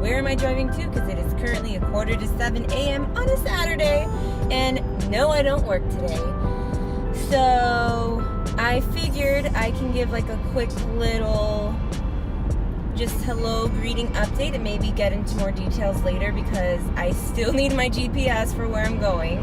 where am I driving to? Because it is currently 6:45 a.m. on a Saturday, and no, I don't work today. So I figured I can give like a quick little just hello greeting update and maybe get into more details later, because I still need my GPS for where I'm going,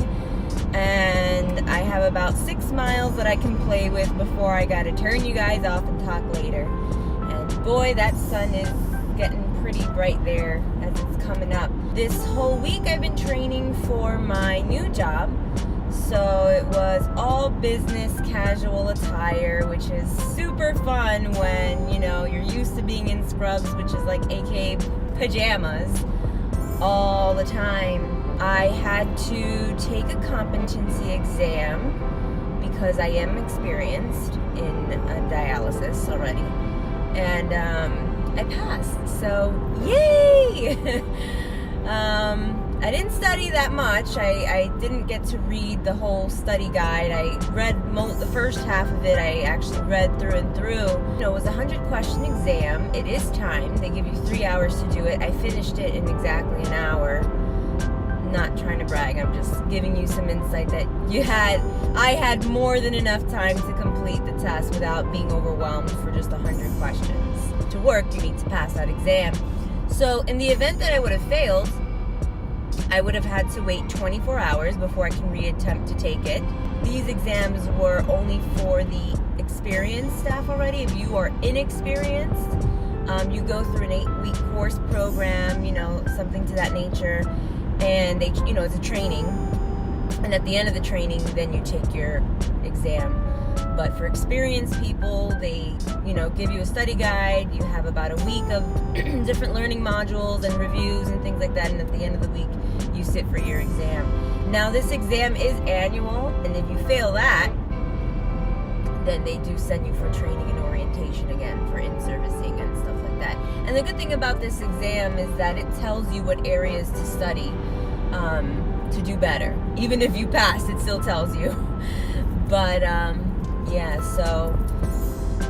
and I have about 6 miles that I can play with before I gotta turn you guys off and talk later. And boy, that sun is getting pretty bright there as it's coming up. This whole week I've been training for my new job. So it was all business casual attire, which is super fun when, you know, you're used to being in scrubs, which is like AKA pajamas, all the time. I had to take a competency exam because I am experienced in dialysis already. And I passed, so yay! I didn't study that much. I didn't get to read the whole study guide. I read the first half of it. I actually read through and through. You know, it was a 100-question exam. It is timed. They give you 3 hours to do it. I finished it in exactly an hour. Not trying to brag. I'm just giving you some insight that I had more than enough time to complete the test without being overwhelmed for just 100 questions. To work, you need to pass that exam. So in the event that I would have failed, I would have had to wait 24 hours before I can reattempt to take it. These exams were only for the experienced staff already. If you are inexperienced, you go through an 8-week course program, you know, something to that nature. And they, you know, it's a training. And at the end of the training, then you take your exam. But for experienced people, they, you know, give you a study guide. You have about a week of different learning modules and reviews and things like that. And at the end of the week, you sit for your exam. Now, this exam is annual, and if you fail that, then they do send you for training and orientation again for in-servicing and stuff like that. And the good thing about this exam is that it tells you what areas to study to do better. Even if you pass, it still tells you. But yeah, so,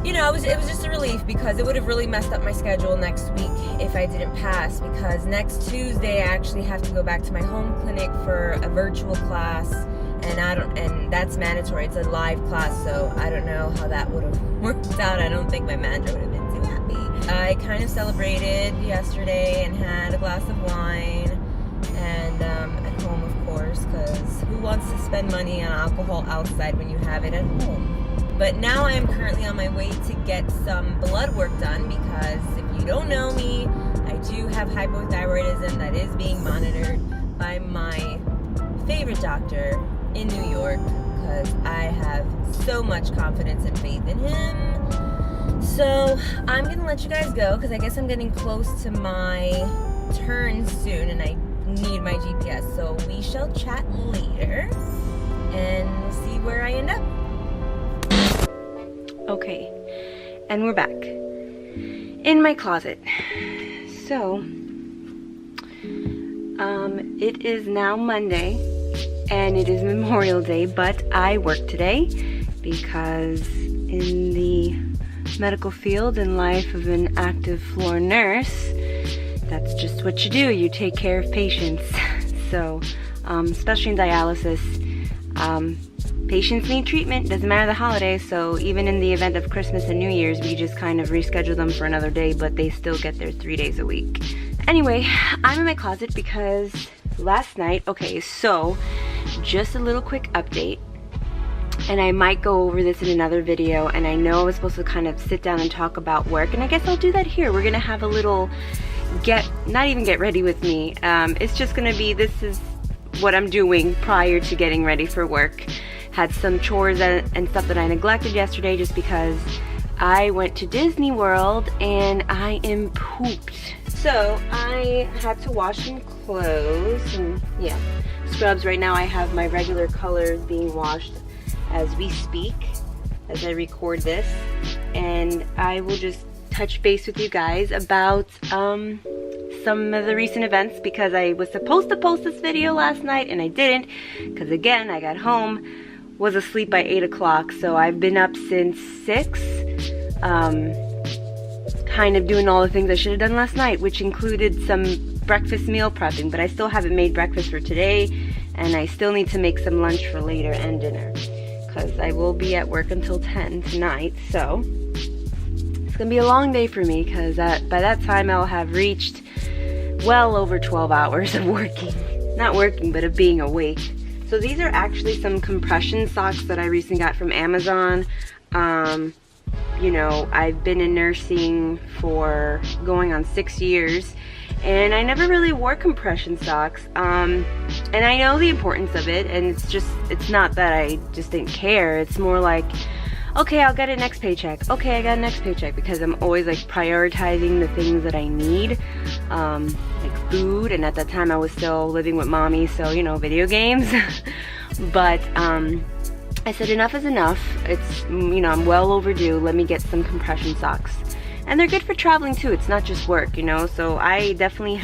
you know, it was just a relief, because it would have really messed up my schedule next week if I didn't pass, because next Tuesday I actually have to go back to my home clinic for a virtual class, and that's mandatory. It's a live class, so I don't know how that would have worked out. I don't think my manager would have been too happy. I kind of celebrated yesterday and had a glass of wine, and at home, of course, because who wants to spend money on alcohol outside when you have it at home? But now I am currently on my way to get some blood work done, because if you don't know me, I do have hypothyroidism that is being monitored by my favorite doctor in New York, because I have so much confidence and faith in him. So I'm going to let you guys go, because I guess I'm getting close to my turn soon, and I need my GPS. So we shall chat later, and we'll see where I end up. Okay, and we're back in my closet. So, it is now Monday, and it is Memorial Day, but I work today because in the medical field and life of an active floor nurse, that's just what you do. You take care of patients. So, especially in dialysis, patients need treatment, doesn't matter the holidays, so even in the event of Christmas and New Year's, we just kind of reschedule them for another day, but they still get their 3 days a week. Anyway, I'm in my closet because last night, okay, so just a little quick update, and I might go over this in another video, and I know I was supposed to kind of sit down and talk about work, and I guess I'll do that here. We're gonna have a little not even get ready with me. It's just gonna be, this is what I'm doing prior to getting ready for work. Had some chores and stuff that I neglected yesterday just because I went to Disney World and I am pooped. So I had to wash some clothes and yeah, scrubs. Right now I have my regular colors being washed as we speak, as I record this, and I will just touch base with you guys about some of the recent events, because I was supposed to post this video last night and I didn't, because again, I got home, was asleep by 8 o'clock, so I've been up since 6, kind kind of doing all the things I should have done last night, which included some breakfast meal prepping, but I still haven't made breakfast for today, and I still need to make some lunch for later and dinner, because I will be at work until 10 tonight, so it's gonna be a long day for me, because by that time I'll have reached well over 12 hours of working. Not working, but of being awake. So these are actually some compression socks that I recently got from Amazon. You know, I've been in nursing for going on 6 years, and I never really wore compression socks. And I know the importance of it, and it's not that I just didn't care. It's more like, okay, I'll get it next paycheck. Okay, I got a next paycheck, because I'm always like prioritizing the things that I need, like food, and at that time I was still living with mommy, so you know, video games. But I said enough is enough. It's, you know, I'm well overdue. Let me get some compression socks. And they're good for traveling too. It's not just work, you know. So I definitely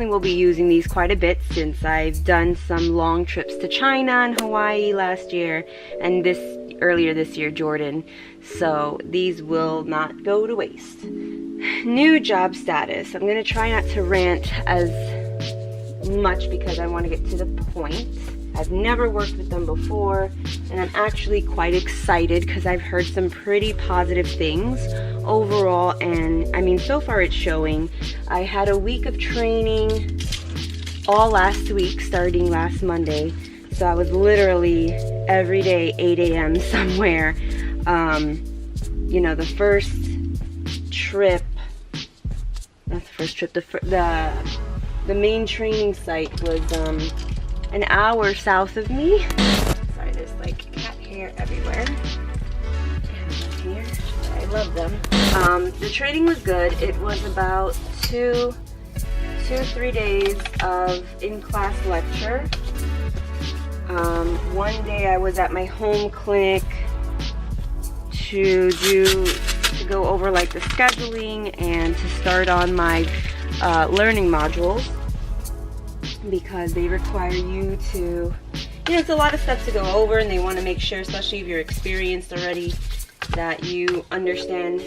will be using these quite a bit, since I've done some long trips to China and Hawaii last year, and earlier this year, Jordan. So these will not go to waste. New job status. I'm gonna try not to rant as much because I want to get to the point. I've never worked with them before, and I'm actually quite excited because I've heard some pretty positive things overall, and I mean, so far it's showing. I had a week of training all last week, starting last Monday, so I was literally every day 8 a.m. somewhere. You know, the first trip, not the first trip, the main training site was an hour south of me. Sorry, there's like cat hair everywhere. Here, I love them. The training was good. It was about two or 3 days of in-class lecture. One day I was at my home clinic to go over like the scheduling and to start on my learning modules, because they require you to, you know, it's a lot of steps to go over, and they want to make sure, especially if you're experienced already, that you understand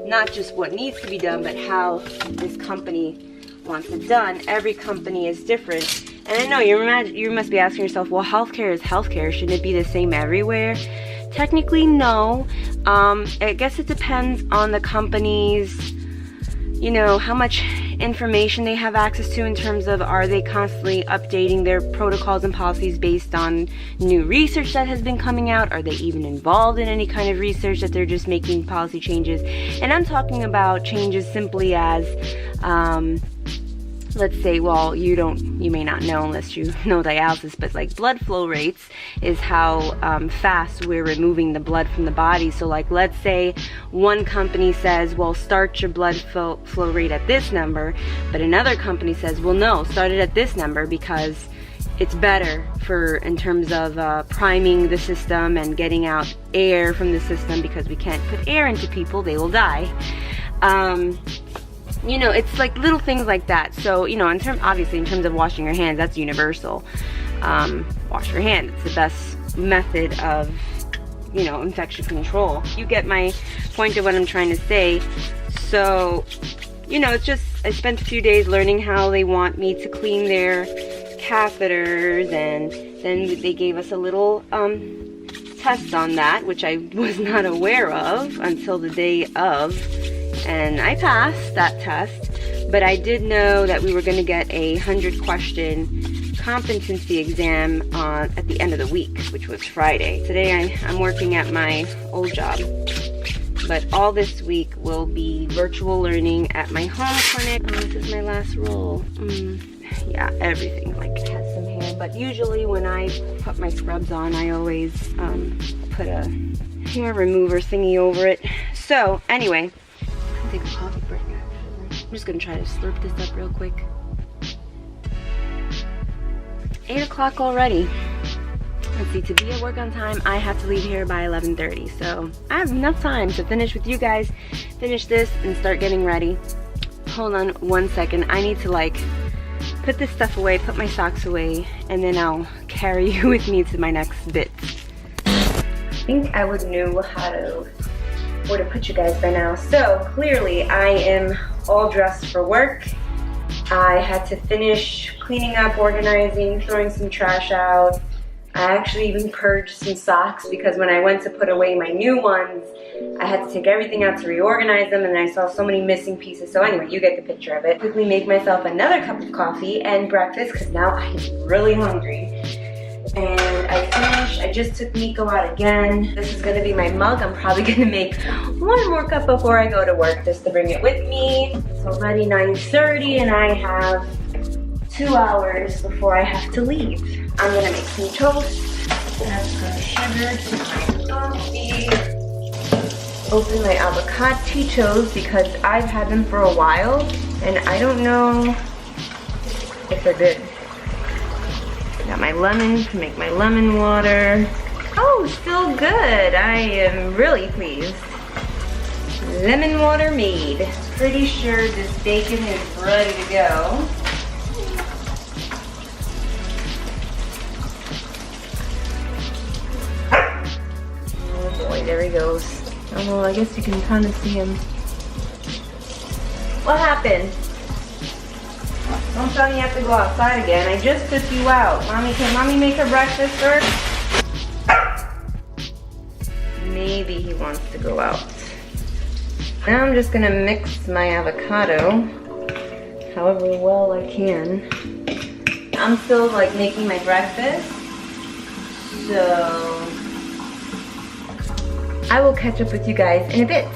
not just what needs to be done, but how this company wants it done. Every company is different. And I know you must be asking yourself, well, healthcare is healthcare. Shouldn't it be the same everywhere? Technically, no. I guess it depends on the company's, you know, how much information they have access to, in terms of, are they constantly updating their protocols and policies based on new research that has been coming out? Are they even involved in any kind of research that they're just making policy changes? And I'm talking about changes simply as, let's say, well, you may not know unless you know dialysis, but like blood flow rates is how fast we're removing the blood from the body. So like, let's say one company says, well, start your blood flow rate at this number, but another company says, well, no, start it at this number because it's better in terms of priming the system and getting out air from the system, because we can't put air into people, they will die. You know, it's like little things like that. So, you know, obviously in terms of washing your hands, that's universal. Wash your hands. It's the best method of, you know, infection control. You get my point of what I'm trying to say. So, you know, it's just, I spent a few days learning how they want me to clean their catheters, and then they gave us a little test on that, which I was not aware of until the day of. And I passed that test, but I did know that we were going to get a 100-question competency exam at the end of the week, which was Friday. Today I'm working at my old job, but all this week will be virtual learning at my home clinic. Oh, this is my last roll. Yeah, everything like has some hair, but usually when I put my scrubs on, I always put a hair remover thingy over it. So anyway, take a coffee break actually. I'm just gonna try to slurp this up real quick. 8 o'clock already. Let's see, to be at work on time, I have to leave here by 11:30. So I have enough time to finish with you guys, finish this, and start getting ready. Hold on 1 second. I need to like put this stuff away, put my socks away, and then I'll carry you with me to my next bit. I think I would know how to where to put you guys by now. So clearly I am all dressed for work. I had to finish cleaning up, organizing, throwing some trash out. I actually even purged some socks because when I went to put away my new ones, I had to take everything out to reorganize them, and I saw so many missing pieces. So anyway, you get the picture of it. Quickly make myself another cup of coffee and breakfast because now I'm really hungry. And I just took Nico out again. This is gonna be my mug. I'm probably gonna make one more cup before I go to work just to bring it with me. It's already 9:30 and I have 2 hours before I have to leave. I'm gonna make some toast, add some sugar to my coffee, open my avocados because I've had them for a while and I don't know if they're good. Got my lemon to make my lemon water. Oh, still good. I am really pleased. Lemon water made. Pretty sure this bacon is ready to go. Oh boy, there he goes. Oh well, I guess you can kind of see him. What happened? Don't tell me you have to go outside again. I just took you out. Can mommy make her breakfast first? Maybe he wants to go out. Now I'm just gonna mix my avocado however well I can. I'm still like making my breakfast, so I will catch up with you guys in a bit.